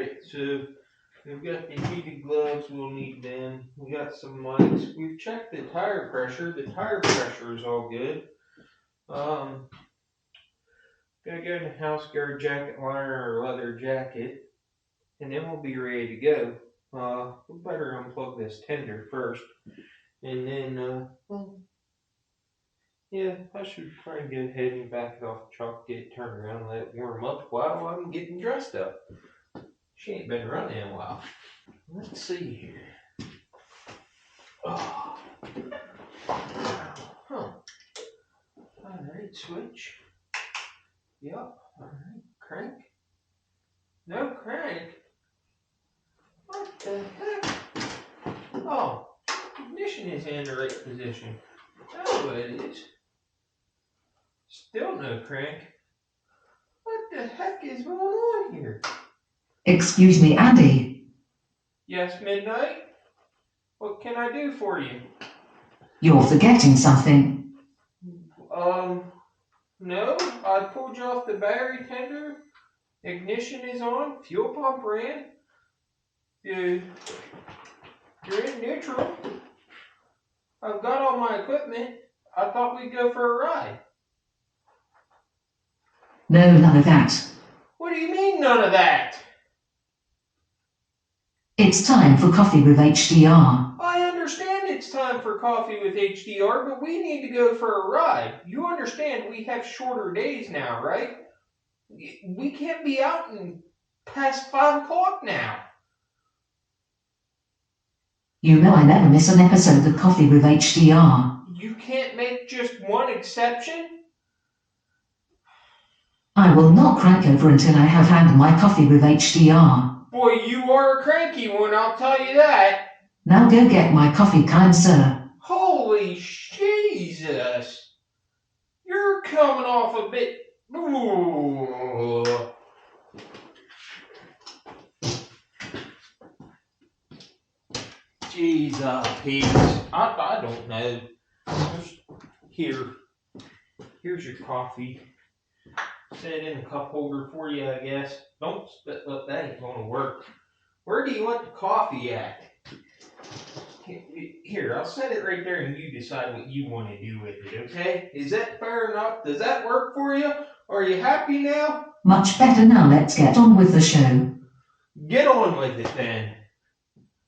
it. So we've got the heated gloves, we'll need them. We got some mics. We've checked the tire pressure. The tire pressure is all good. Gonna go in the house, get our jacket liner or leather jacket, and then we'll be ready to go. We better unplug this tender first. And then, yeah, I should try and go ahead and back it off the truck, get it turned around, and let it warm up while I'm getting dressed up. She ain't been running in a while. Let's see here. Oh. Huh. Alright, switch. Yep. Alright, crank. No crank. What the heck? Oh, ignition is in the right position. That's what it is. Still no crank. What the heck is going on here? Excuse me, Andy. Yes, Midnight? What can I do for you? You're forgetting something. No. I pulled you off the battery tender. Ignition is on. Fuel pump ran. You're in neutral. I've got all my equipment. I thought we'd go for a ride. No, none of that. What do you mean, none of that? It's time for coffee with HDR. I understand it's time for coffee with HDR, but we need to go for a ride. You understand we have shorter days now, right? We can't be out in past 5 o'clock now. You know I never miss an episode of Coffee with HDR. You can't make just one exception? I will not crank over until I have had my coffee with HDR. Boy, you are a cranky one, I'll tell you that. Now go get my coffee, kind sir. Holy Jesus. You're coming off a bit... Ooh. Jesus, Pete. I don't know. Here's your coffee. Set it in a cup holder for you, I guess. Don't spit up, that ain't gonna work. Where do you want the coffee at? Here, I'll set it right there and you decide what you want to do with it, okay? Is that fair enough? Does that work for you? Are you happy now? Much better now, let's get on with the show. Get on with it then.